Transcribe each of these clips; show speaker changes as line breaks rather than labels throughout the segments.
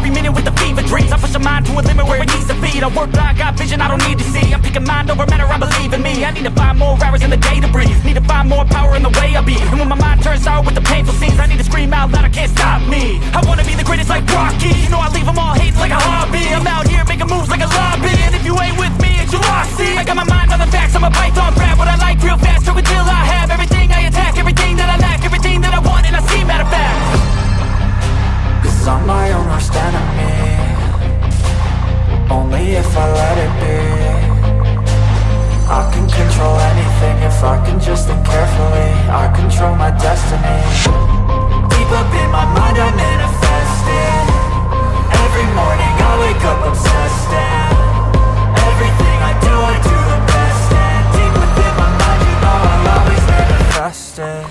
every minute with the fever dreams. I push a mind to a limit where it needs to be. I work blind, got vision I don't need to see. I'm picking mind over matter, I believe in me. I need to find more hours in the day to breathe. Need to find more power in the way I be. And when my mind turns sour with the painful scenes, I need to scream out loud, I can't stop me. I wanna be the greatest like Rocky. You know I leave them all hating like a hobby. I'm out here making moves like a lobby. And if you ain't with me, it's your loss. See, I got my mind on the facts, I'm a python, grab what I like real fast. Till until I have everything I attack, everything that I lack, everything that I want, and I see matter of fact.
Cause I'm my own worst enemy, only if I let it be. I can control anything if I can just think carefully. I control my destiny. Deep up in my mind I manifest it. Every morning I wake up obsessed, and everything I do the best. And deep within my mind, you know I'll always manifest it.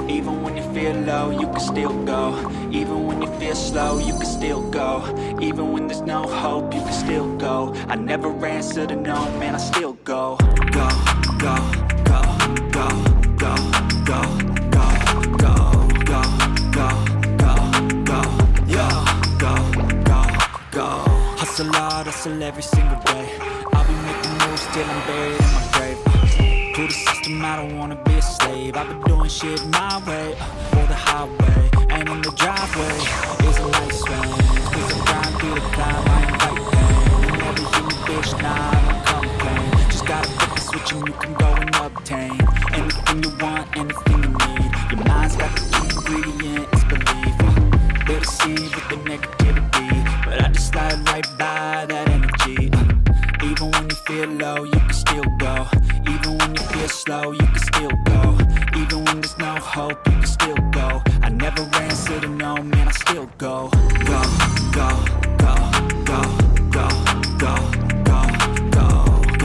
Even when you feel low, you can still go. Even when you feel slow, you can still go. Even when there's no hope, you can still go. I never answer to no, man, I still go. Go, go, go, go, go, go, go, go, go, go, go, go, yo, go, go, go. Hustle hard, hustle every single day. I'll be making moves till I'm buried in my grave. To the system, I don't wanna be a slave. I've been doing shit my way, or the highway. And on the driveway is a nice range. Cause I'm grind through the climb, I invite pain. You never hear me, bitch, nah, I don't complain. Just gotta flip the switch and you can go and obtain anything you want, anything you need. Your mind's got the key ingredient, it's belief. They'll deceive with the negativity, but I just slide right by that energy. Even when you feel low, you can still go. Even when you feel slow, you can still go. Even when there's no hope, you can still go. I never answer to no, man, I still go. Go, go, go, go, go, go, go, go,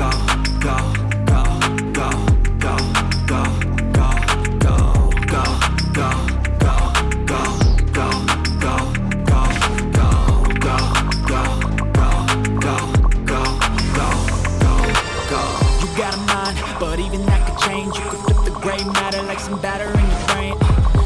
go, go, go, go, go, go, go, go, go, go, go, but even that could change. You could flip the gray matter like some batter in your brain.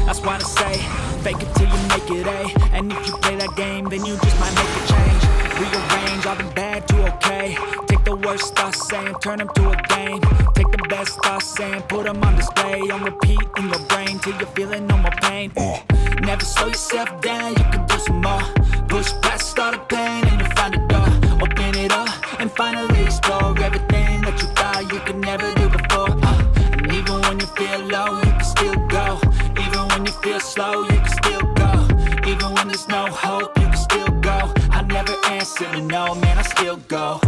That's why I say, fake it till you make it A. And if you play that game, then you just might make a change. Rearrange all the bad to okay. Take the worst thoughts saying, turn them to a game. Take the best thoughts saying, put them on display. On repeat in your brain till you're feeling no more pain. Never slow yourself down, you can do some more. Push past all the pain and you'll find a door. Open it up and finally explore everything that you thought you could no hope, you can still go. I never answer to no, man, I still go.